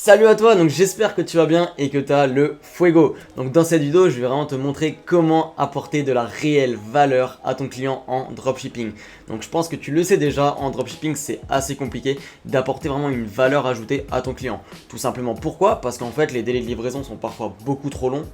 Salut à toi, donc j'espère que tu vas bien et que tu as le fuego. Donc dans cette vidéo, je vais vraiment te montrer comment apporter de la réelle valeur à ton client en dropshipping. Donc je pense que tu le sais déjà, en dropshipping c'est assez compliqué d'apporter vraiment une valeur ajoutée à ton client. Tout simplement pourquoi? Parce qu'en fait les délais de livraison sont parfois beaucoup trop longs.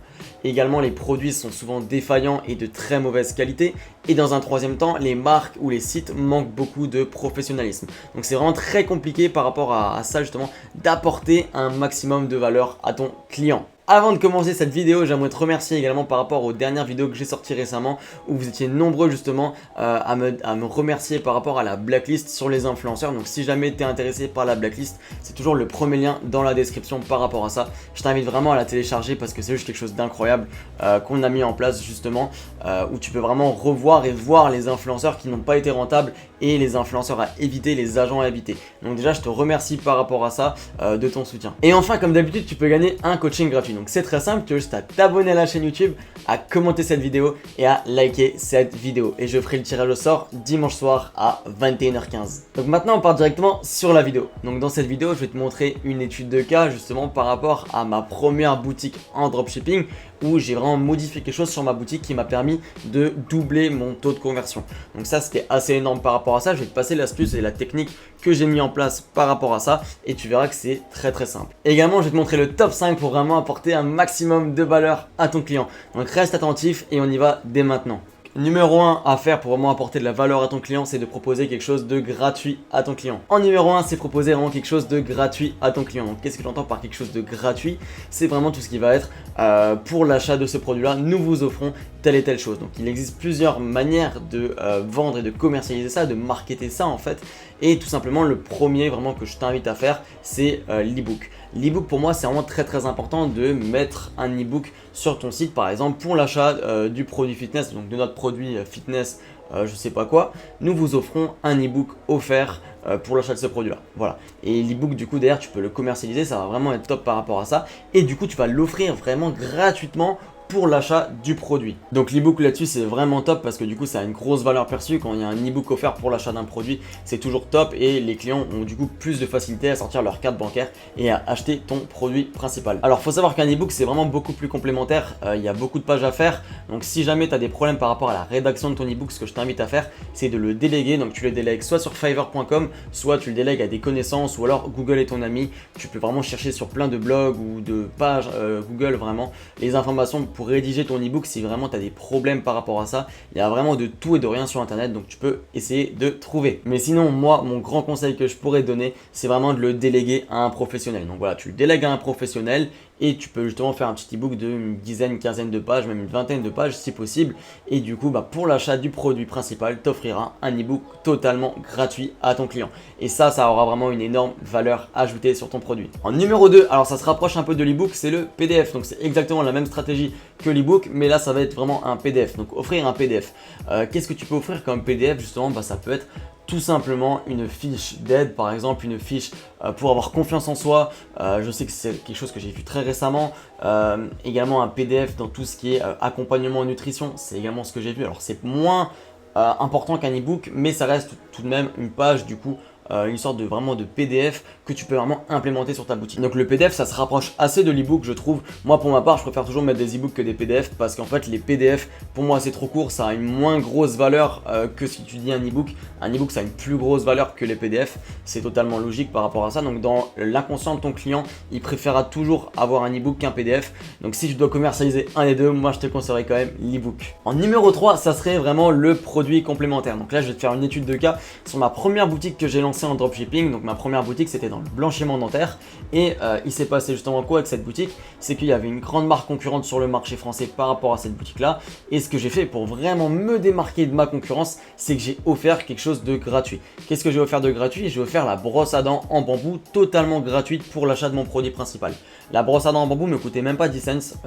Également les produits sont souvent défaillants et de très mauvaise qualité. Et dans un troisième temps, les marques ou les sites manquent beaucoup de professionnalisme. Donc c'est vraiment très compliqué par rapport à ça justement d'apporter un maximum de valeur à ton client. Avant de commencer cette vidéo, j'aimerais te remercier également par rapport aux dernières vidéos que j'ai sorties récemment où vous étiez nombreux justement à me remercier par rapport à la blacklist sur les influenceurs. Donc si jamais tu es intéressé par la blacklist, c'est toujours le premier lien dans la description par rapport à ça. Je t'invite vraiment à la télécharger parce que c'est juste quelque chose d'incroyable qu'on a mis en place justement où tu peux vraiment revoir et voir les influenceurs qui n'ont pas été rentables et les influenceurs à éviter, les agents à éviter. Donc déjà je te remercie par rapport à ça de ton soutien. Et enfin comme d'habitude tu peux gagner un coaching gratuit. Donc c'est très simple, tu as juste à t'abonner à la chaîne YouTube, à commenter cette vidéo et à liker cette vidéo. Et je ferai le tirage au sort dimanche soir à 21h15. Donc maintenant on part directement sur la vidéo. Donc dans cette vidéo je vais te montrer une étude de cas justement par rapport à ma première boutique en dropshipping où j'ai vraiment modifié quelque chose sur ma boutique qui m'a permis de doubler mon taux de conversion. Donc ça c'était assez énorme par rapport à ça. Je vais te passer l'astuce et la technique que j'ai mis en place par rapport à ça et tu verras que c'est très très simple. Également je vais te montrer le top 5 pour vraiment apporter un maximum de valeur à ton client. Donc reste attentif et on y va dès maintenant. Numéro 1 à faire pour vraiment apporter de la valeur à ton client, c'est de proposer quelque chose de gratuit à ton client. En numéro 1, c'est proposer vraiment quelque chose de gratuit à ton client. Donc qu'est-ce que j'entends par quelque chose de gratuit? C'est vraiment tout ce qui va être pour l'achat de ce produit-là, nous vous offrons telle et telle chose. Donc il existe plusieurs manières de vendre et de commercialiser ça, de marketer ça en fait. Et tout simplement le premier vraiment que je t'invite à faire, c'est l'ebook. L'ebook pour moi c'est vraiment très très important de mettre un ebook sur ton site par exemple pour l'achat du produit fitness, donc de notre produit fitness, je sais pas quoi, nous vous offrons un ebook offert pour l'achat de ce produit là. Voilà. Et l'ebook du coup derrière tu peux le commercialiser, ça va vraiment être top par rapport à ça. Et du coup tu vas l'offrir vraiment gratuitement pour l'achat du produit. Donc l'ebook là-dessus c'est vraiment top parce que du coup ça a une grosse valeur perçue. Quand il y a un ebook offert pour l'achat d'un produit, c'est toujours top et les clients ont du coup plus de facilité à sortir leur carte bancaire et à acheter ton produit principal. Alors faut savoir qu'un ebook c'est vraiment beaucoup plus complémentaire, il y a beaucoup de pages à faire. Donc si jamais tu as des problèmes par rapport à la rédaction de ton ebook, ce que je t'invite à faire c'est de le déléguer. Donc tu le délègues soit sur fiverr.com, soit tu le délègues à des connaissances ou alors Google est ton ami. Tu peux vraiment chercher sur plein de blogs ou de pages Google vraiment les informations pour rédiger ton ebook si vraiment tu as des problèmes par rapport à ça. Il y a vraiment de tout et de rien sur internet, donc tu peux essayer de trouver. Mais sinon moi mon grand conseil que je pourrais te donner c'est vraiment de le déléguer à un professionnel. Donc voilà, tu le délègues à un professionnel et tu peux justement faire un petit ebook d'une dizaine, quinzaine de pages, même une vingtaine de pages si possible. Et du coup pour l'achat du produit principal t'offrira un ebook totalement gratuit à ton client. Et ça aura vraiment une énorme valeur ajoutée sur ton produit. En numéro 2, alors ça se rapproche un peu de l'ebook, c'est le PDF. Donc c'est exactement la même stratégie que l'ebook, mais là ça va être vraiment un PDF. Donc offrir un PDF. Qu'est-ce que tu peux offrir comme PDF justement? Ça peut être tout simplement une fiche d'aide, par exemple une fiche pour avoir confiance en soi. Je sais que c'est quelque chose que j'ai vu très récemment. Également un PDF dans tout ce qui est accompagnement en nutrition, c'est également ce que j'ai vu. Alors c'est moins important qu'un ebook, mais ça reste tout de même une page du coup. Une sorte de vraiment de PDF que tu peux vraiment implémenter sur ta boutique. Donc le PDF ça se rapproche assez de l'ebook je trouve. Moi pour ma part je préfère toujours mettre des ebooks que des PDF parce qu'en fait les PDF pour moi c'est trop court, ça a une moins grosse valeur que si tu dis un ebook. Un ebook ça a une plus grosse valeur que les PDF, c'est totalement logique par rapport à ça. Donc dans l'inconscient de ton client il préférera toujours avoir un ebook qu'un PDF. Donc si je dois commercialiser un des deux, moi je te conseillerais quand même l'ebook. En numéro 3 ça serait vraiment le produit complémentaire. Donc là je vais te faire une étude de cas sur ma première boutique que j'ai lancée en dropshipping. Donc ma première boutique c'était dans le blanchiment dentaire et il s'est passé justement quoi avec cette boutique, c'est qu'il y avait une grande marque concurrente sur le marché français par rapport à cette boutique là. Et ce que j'ai fait pour vraiment me démarquer de ma concurrence, c'est que j'ai offert quelque chose de gratuit. Qu'est-ce que j'ai offert de gratuit? J'ai offert la brosse à dents en bambou totalement gratuite pour l'achat de mon produit principal. La brosse à dents en bambou me coûtait même pas 10 cents,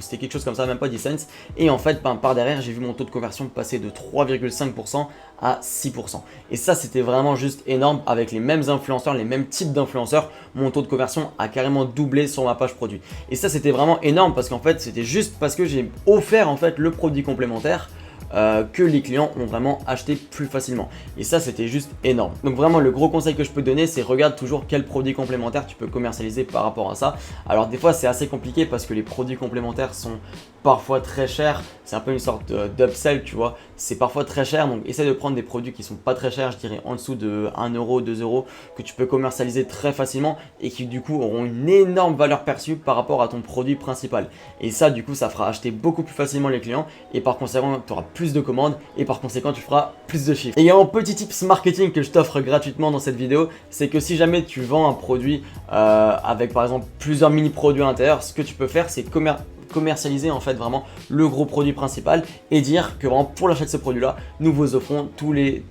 c'était quelque chose comme ça, même pas 10 cents. Et en fait par derrière j'ai vu mon taux de conversion passer de 3,5% à 6%. Et ça c'était vraiment juste énorme. Avec les mêmes influenceurs, les mêmes types d'influenceurs, mon taux de conversion a carrément doublé sur ma page produit. Et ça c'était vraiment énorme parce qu'en fait c'était juste parce que j'ai offert en fait le produit complémentaire que les clients ont vraiment acheté plus facilement. Et ça, c'était juste énorme. Donc vraiment, le gros conseil que je peux te donner, c'est regarde toujours quel produit complémentaire tu peux commercialiser par rapport à ça. Alors des fois, c'est assez compliqué parce que les produits complémentaires sont parfois très chers. C'est un peu une sorte d'upsell, tu vois. C'est parfois très cher, donc essaie de prendre des produits qui sont pas très chers, je dirais en dessous de 1 euro, 2 euros, que tu peux commercialiser très facilement et qui du coup auront une énorme valeur perçue par rapport à ton produit principal. Et ça, du coup, ça fera acheter beaucoup plus facilement les clients et par conséquent, tu auras plus de commandes et par conséquent, tu feras plus de chiffres. Et il y a un petit tips marketing que je t'offre gratuitement dans cette vidéo, c'est que si jamais tu vends un produit avec par exemple plusieurs mini-produits à l'intérieur, ce que tu peux faire, c'est commercialiser en fait vraiment le gros produit principal et dire que vraiment pour l'achat de ce produit là nous vous offrons tous les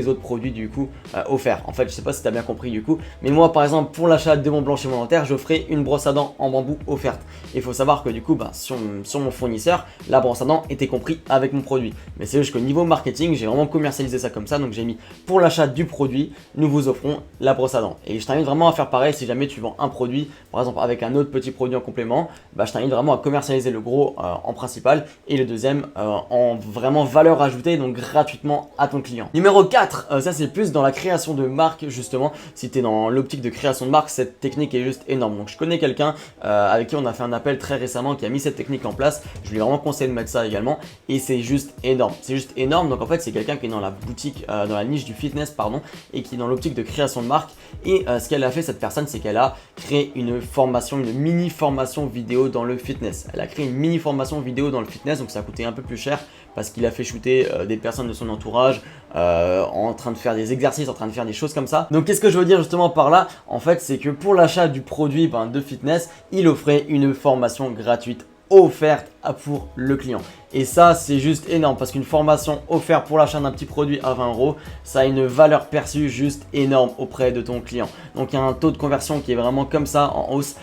autres produits du coup offerts. En fait, je sais pas si tu as bien compris du coup, mais moi par exemple pour l'achat de mon blanchiment dentaire, j'offrais une brosse à dents en bambou offerte. Il faut savoir que du coup sur mon fournisseur, la brosse à dents était compris avec mon produit, mais c'est juste qu'au niveau marketing, j'ai vraiment commercialisé ça comme ça. Donc j'ai mis pour l'achat du produit, nous vous offrons la brosse à dents. Et je t'invite vraiment à faire pareil si jamais tu vends un produit par exemple avec un autre petit produit en complément. Je t'invite vraiment à commercialiser le gros en principal et le deuxième en vraiment valeur ajoutée, donc gratuitement à ton client. Numéro 4, ça c'est plus dans la création de marque justement. Si tu es dans l'optique de création de marque, cette technique est juste énorme. Donc je connais quelqu'un avec qui on a fait un appel très récemment qui a mis cette technique en place. Je lui ai vraiment conseillé de mettre ça également et c'est juste énorme. C'est juste énorme. Donc en fait c'est quelqu'un qui est dans la boutique, dans la niche du fitness pardon, et qui est dans l'optique de création de marque. Et ce qu'elle a fait cette personne, c'est qu'elle a créé une formation, une mini formation vidéo dans le fitness. Elle a créé une mini formation vidéo dans le fitness, donc ça a coûté un peu plus cher parce qu'il a fait shooter des personnes de son entourage en train de faire des exercices, en train de faire des choses comme ça. Donc qu'est-ce que je veux dire justement par là? En fait, c'est que pour l'achat du produit de fitness, il offrait une formation gratuite offerte pour le client. Et ça, c'est juste énorme parce qu'une formation offerte pour l'achat d'un petit produit à 20 euros, ça a une valeur perçue juste énorme auprès de ton client. Donc il y a un taux de conversion qui est vraiment comme ça en hausse.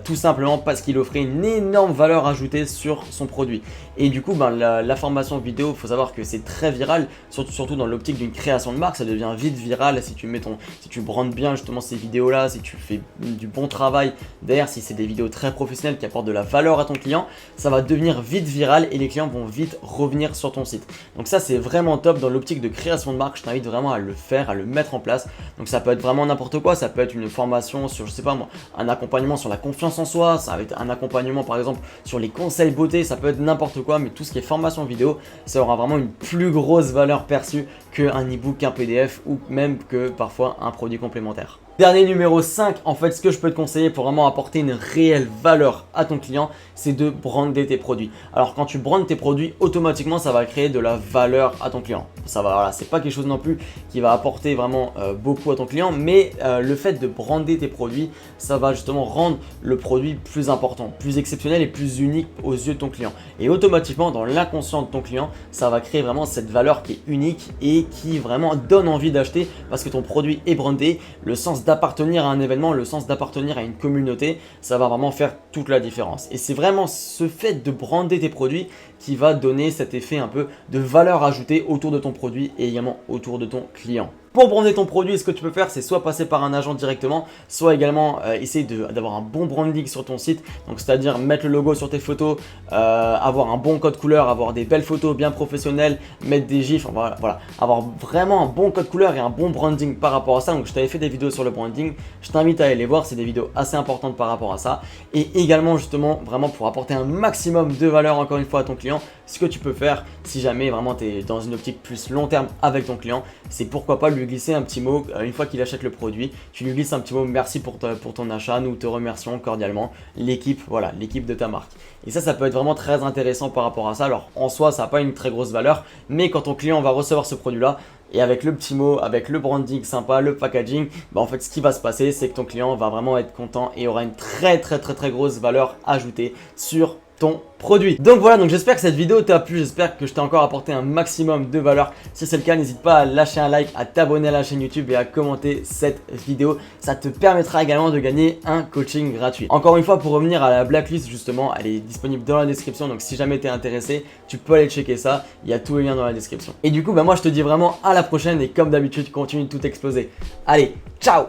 Tout simplement parce qu'il offrait une énorme valeur ajoutée sur son produit. Et du coup, la formation vidéo, il faut savoir que c'est très viral, surtout dans l'optique d'une création de marque. Ça devient vite viral si tu brandes bien justement ces vidéos-là, si tu fais du bon travail. D'ailleurs, si c'est des vidéos très professionnelles qui apportent de la valeur à ton client, ça va devenir vite viral et les clients vont vite revenir sur ton site. Donc ça, c'est vraiment top dans l'optique de création de marque. Je t'invite vraiment à le faire, à le mettre en place. Donc ça peut être vraiment n'importe quoi. Ça peut être une formation sur, je sais pas moi, un accompagnement sur la confiance en soi, ça va être un accompagnement par exemple sur les conseils beauté, ça peut être n'importe quoi, mais tout ce qui est formation vidéo, ça aura vraiment une plus grosse valeur perçue qu'un e-book, qu'un PDF ou même que parfois un produit complémentaire. Dernier numéro 5, en fait ce que je peux te conseiller pour vraiment apporter une réelle valeur à ton client, c'est de brander tes produits. Alors quand tu brandes tes produits, automatiquement ça va créer de la valeur à ton client. Ça va, voilà, c'est pas quelque chose non plus qui va apporter vraiment beaucoup à ton client, mais le fait de brander tes produits, ça va justement rendre le produit plus important, plus exceptionnel et plus unique aux yeux de ton client. Et automatiquement dans l'inconscient de ton client, ça va créer vraiment cette valeur qui est unique et qui vraiment donne envie d'acheter parce que ton produit est brandé. Le sens d'appartenir à un événement, le sens d'appartenir à une communauté, ça va vraiment faire toute la différence. Et c'est vraiment ce fait de brander tes produits qui va donner cet effet un peu de valeur ajoutée autour de ton produit et également autour de ton client. Pour brander ton produit, ce que tu peux faire, c'est soit passer par un agent directement, soit également essayer d'avoir un bon branding sur ton site. Donc c'est-à-dire mettre le logo sur tes photos, avoir un bon code couleur, avoir des belles photos bien professionnelles, mettre des gifs, voilà, avoir vraiment un bon code couleur et un bon branding par rapport à ça. Donc je t'avais fait des vidéos sur le branding, je t'invite à aller les voir, c'est des vidéos assez importantes par rapport à ça. Et également justement vraiment pour apporter un maximum de valeur encore une fois à ton client, ce que tu peux faire si jamais vraiment tu es dans une optique plus long terme avec ton client, c'est pourquoi pas lui glisser un petit mot une fois qu'il achète le produit. Tu lui glisses un petit mot merci pour ton achat, nous te remercions cordialement, l'équipe, voilà, l'équipe de ta marque. Et ça peut être vraiment très intéressant par rapport à ça. Alors en soi ça n'a pas une très grosse valeur, mais quand ton client va recevoir ce produit là et avec le petit mot, avec le branding sympa, le packaging, en fait ce qui va se passer c'est que ton client va vraiment être content et aura une très grosse valeur ajoutée sur ton produit. Donc voilà, donc j'espère que cette vidéo t'a plu, j'espère que je t'ai encore apporté un maximum de valeur. Si c'est le cas, n'hésite pas à lâcher un like, à t'abonner à la chaîne YouTube et à commenter cette vidéo. Ça te permettra également de gagner un coaching gratuit. Encore une fois, pour revenir à la blacklist justement, elle est disponible dans la description. Donc si jamais t'es intéressé, tu peux aller checker ça. Il y a tous les liens dans la description. Et du coup, moi je te dis vraiment à la prochaine et comme d'habitude, continue de tout exploser. Allez, ciao!